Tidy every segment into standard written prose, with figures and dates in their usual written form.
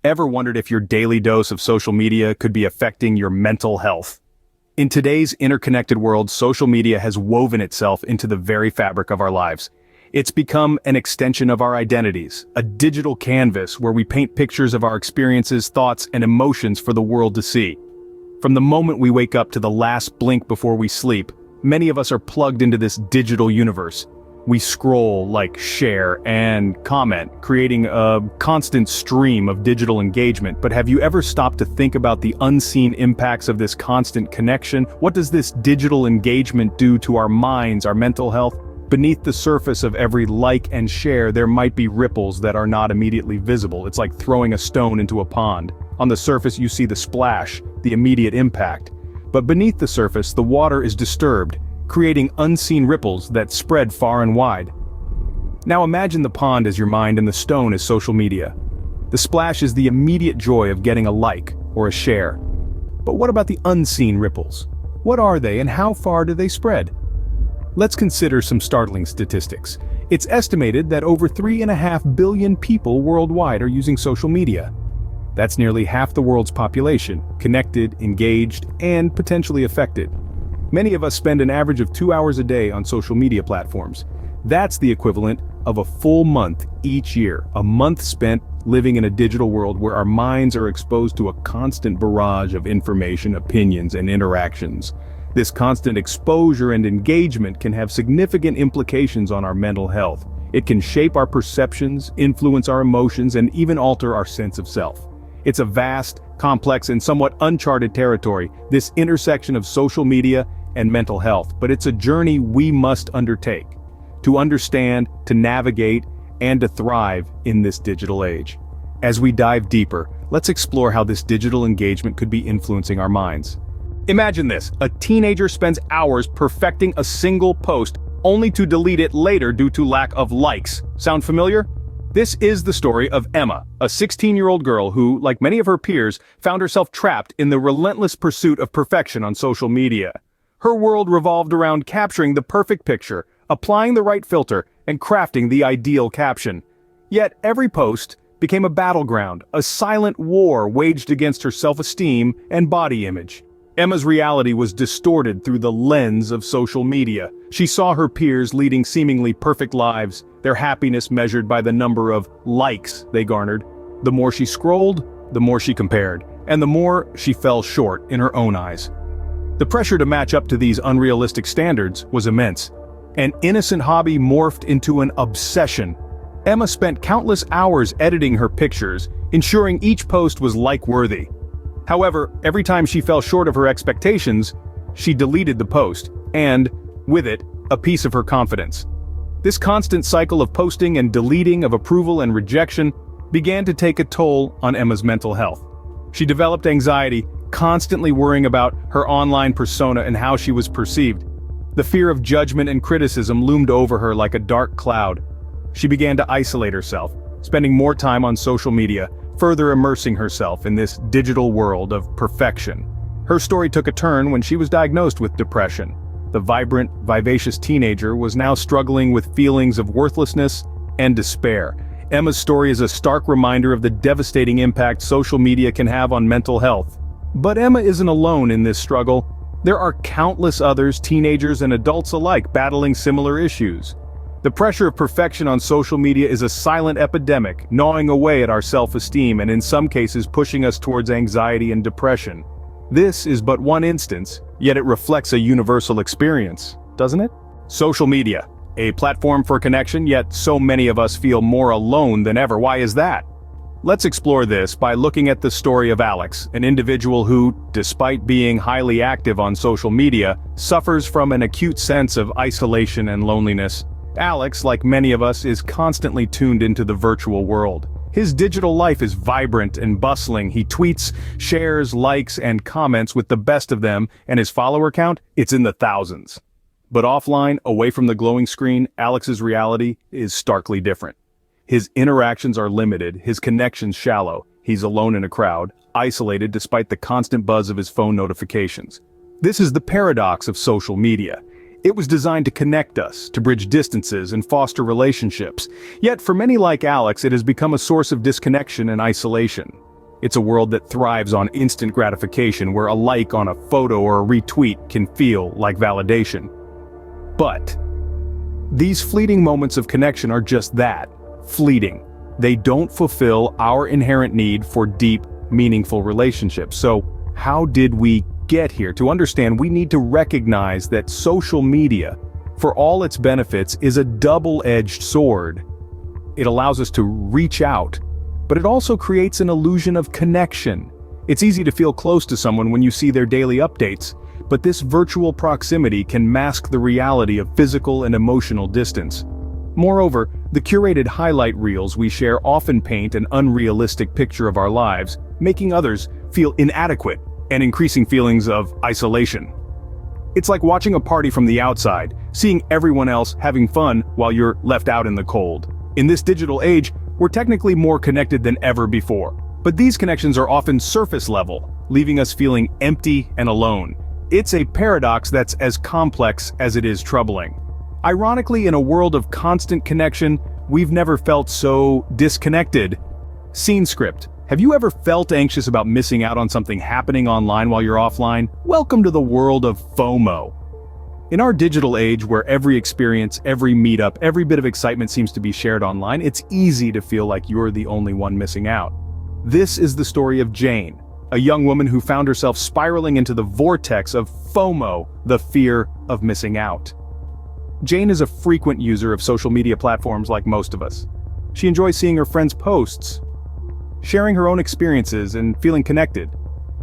Ever wondered if your daily dose of social media could be affecting your mental health? In today's interconnected world, social media has woven itself into the very fabric of our lives. It's become an extension of our identities, a digital canvas where we paint pictures of our experiences, thoughts, and emotions for the world to see. From the moment we wake up to the last blink before we sleep, many of us are plugged into this digital universe. We scroll, like, share, and comment, creating a constant stream of digital engagement. But have you ever stopped to think about the unseen impacts of this constant connection? What does this digital engagement do to our minds, our mental health? Beneath the surface of every like and share, there might be ripples that are not immediately visible. It's like throwing a stone into a pond. On the surface, you see the splash, the immediate impact. But beneath the surface, the water is disturbed, creating unseen ripples that spread far and wide. Now imagine the pond as your mind and the stone as social media. The splash is the immediate joy of getting a like or a share. But what about the unseen ripples? What are they and how far do they spread? Let's consider some startling statistics. It's estimated that over 3.5 billion people worldwide are using social media. That's nearly half the world's population, connected, engaged, and potentially affected. Many of us spend an average of 2 hours a day on social media platforms. That's the equivalent of a full month each year, a month spent living in a digital world where our minds are exposed to a constant barrage of information, opinions, and interactions. This constant exposure and engagement can have significant implications on our mental health. It can shape our perceptions, influence our emotions, and even alter our sense of self. It's a vast, complex, and somewhat uncharted territory, this intersection of social media and mental health, but it's a journey we must undertake to understand, to navigate, and to thrive in this digital age. As we dive deeper, let's explore how this digital engagement could be influencing our minds. Imagine this: a teenager spends hours perfecting a single post only to delete it later due to lack of likes. Sound familiar? This is the story of Emma, a 16-year-old girl who, like many of her peers, found herself trapped in the relentless pursuit of perfection on social media. Her world revolved around capturing the perfect picture, applying the right filter, and crafting the ideal caption. Yet every post became a battleground, a silent war waged against her self-esteem and body image. Emma's reality was distorted through the lens of social media. She saw her peers leading seemingly perfect lives, their happiness measured by the number of likes they garnered. The more she scrolled, the more she compared, and the more she fell short in her own eyes. The pressure to match up to these unrealistic standards was immense. An innocent hobby morphed into an obsession. Emma spent countless hours editing her pictures, ensuring each post was like-worthy. However, every time she fell short of her expectations, she deleted the post, and, with it, a piece of her confidence. This constant cycle of posting and deleting, of approval and rejection, began to take a toll on Emma's mental health. She developed anxiety, constantly worrying about her online persona and how she was perceived. The fear of judgment and criticism loomed over her like a dark cloud. She began to isolate herself, spending more time on social media, further immersing herself in this digital world of perfection. Her story took a turn when she was diagnosed with depression. The vibrant, vivacious teenager was now struggling with feelings of worthlessness and despair. Emma's story is a stark reminder of the devastating impact social media can have on mental health. But Emma isn't alone in this struggle. There are countless others, teenagers and adults alike, battling similar issues. The pressure of perfection on social media is a silent epidemic, gnawing away at our self-esteem and in some cases pushing us towards anxiety and depression. This is but one instance, yet it reflects a universal experience, doesn't it? Social media, a platform for connection, yet so many of us feel more alone than ever. Why is that? Let's explore this by looking at the story of Alex, an individual who, despite being highly active on social media, suffers from an acute sense of isolation and loneliness. Alex, like many of us, is constantly tuned into the virtual world. His digital life is vibrant and bustling. He tweets, shares, likes, and comments with the best of them, and his follower count, it's in the thousands. But offline, away from the glowing screen, Alex's reality is starkly different. His interactions are limited, his connections shallow. He's alone in a crowd, isolated despite the constant buzz of his phone notifications. This is the paradox of social media. It was designed to connect us, to bridge distances and foster relationships. Yet for many like Alex, it has become a source of disconnection and isolation. It's a world that thrives on instant gratification, where a like on a photo or a retweet can feel like validation. But these fleeting moments of connection are just that, fleeting. They don't fulfill our inherent need for deep, meaningful relationships. So, how did we get here? To understand, we need to recognize that social media, for all its benefits, is a double-edged sword. It allows us to reach out, but it also creates an illusion of connection. It's easy to feel close to someone when you see their daily updates, but this virtual proximity can mask the reality of physical and emotional distance. Moreover, the curated highlight reels we share often paint an unrealistic picture of our lives, making others feel inadequate and increasing feelings of isolation. It's like watching a party from the outside, seeing everyone else having fun while you're left out in the cold. In this digital age, we're technically more connected than ever before, but these connections are often surface level, leaving us feeling empty and alone. It's a paradox that's as complex as it is troubling. Ironically, in a world of constant connection, we've never felt so disconnected. Scene script. Have you ever felt anxious about missing out on something happening online while you're offline? Welcome to the world of FOMO. In our digital age, where every experience, every meetup, every bit of excitement seems to be shared online, it's easy to feel like you're the only one missing out. This is the story of Jane, a young woman who found herself spiraling into the vortex of FOMO, the fear of missing out. Jane is a frequent user of social media platforms like most of us. She enjoys seeing her friends' posts, sharing her own experiences and feeling connected.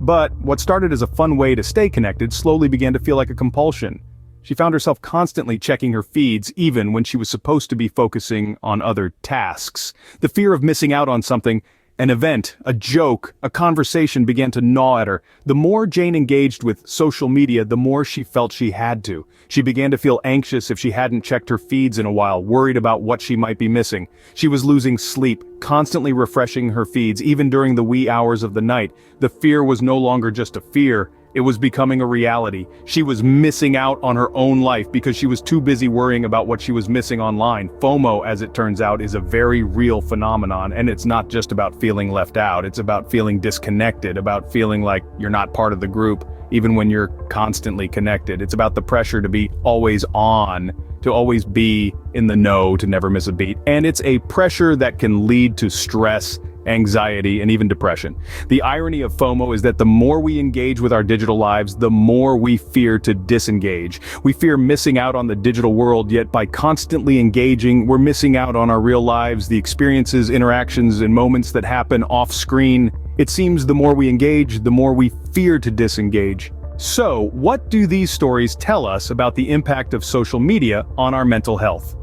But what started as a fun way to stay connected slowly began to feel like a compulsion. She found herself constantly checking her feeds even when she was supposed to be focusing on other tasks. The fear of missing out on something, an event, a joke, a conversation began to gnaw at her. The more Jane engaged with social media, the more she felt she had to. She began to feel anxious if she hadn't checked her feeds in a while, worried about what she might be missing. She was losing sleep, constantly refreshing her feeds, even during the wee hours of the night. The fear was no longer just a fear. It was becoming a reality. She was missing out on her own life because she was too busy worrying about what she was missing online. FOMO, as it turns out, is a very real phenomenon, and it's not just about feeling left out. It's about feeling disconnected, about feeling like you're not part of the group, even when you're constantly connected. It's about the pressure to be always on, to always be in the know, to never miss a beat. And it's a pressure that can lead to stress, anxiety, and even depression. The irony of FOMO is that the more we engage with our digital lives, the more we fear to disengage. We fear missing out on the digital world, yet by constantly engaging, we're missing out on our real lives, the experiences, interactions, and moments that happen off screen. It seems the more we engage, the more we fear to disengage. So, what do these stories tell us about the impact of social media on our mental health?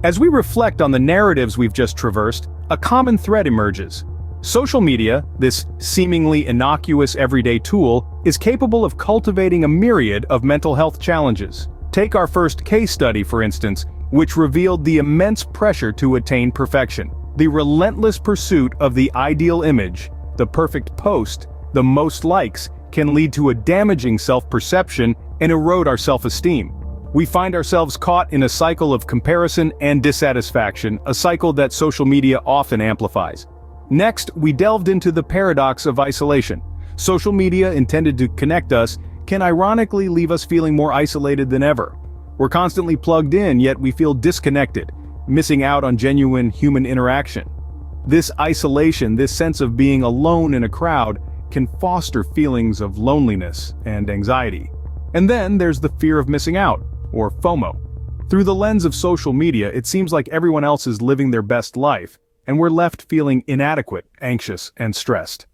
As we reflect on the narratives we've just traversed, a common thread emerges. Social media, this seemingly innocuous everyday tool, is capable of cultivating a myriad of mental health challenges. Take our first case study, for instance, which revealed the immense pressure to attain perfection. The relentless pursuit of the ideal image, the perfect post, the most likes, can lead to a damaging self-perception and erode our self-esteem. We find ourselves caught in a cycle of comparison and dissatisfaction, a cycle that social media often amplifies. Next, we delved into the paradox of isolation. Social media, intended to connect us, can ironically leave us feeling more isolated than ever. We're constantly plugged in, yet we feel disconnected, missing out on genuine human interaction. This isolation, this sense of being alone in a crowd, can foster feelings of loneliness and anxiety. And then there's the fear of missing out, or FOMO. Through the lens of social media, it seems like everyone else is living their best life, and we're left feeling inadequate, anxious, and stressed.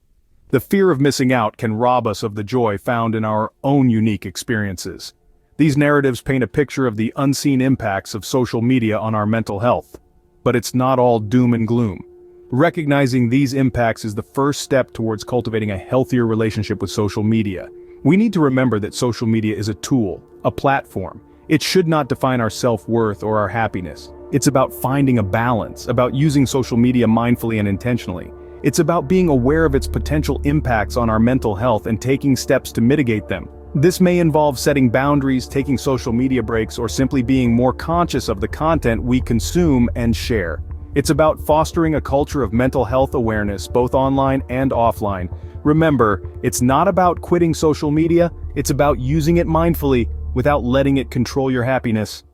The fear of missing out can rob us of the joy found in our own unique experiences. These narratives paint a picture of the unseen impacts of social media on our mental health. But it's not all doom and gloom. Recognizing these impacts is the first step towards cultivating a healthier relationship with social media. We need to remember that social media is a tool, a platform. It should not define our self-worth or our happiness. It's about finding a balance, about using social media mindfully and intentionally. It's about being aware of its potential impacts on our mental health and taking steps to mitigate them. This may involve setting boundaries, taking social media breaks, or simply being more conscious of the content we consume and share. It's about fostering a culture of mental health awareness, both online and offline. Remember, it's not about quitting social media, it's about using it mindfully without letting it control your happiness.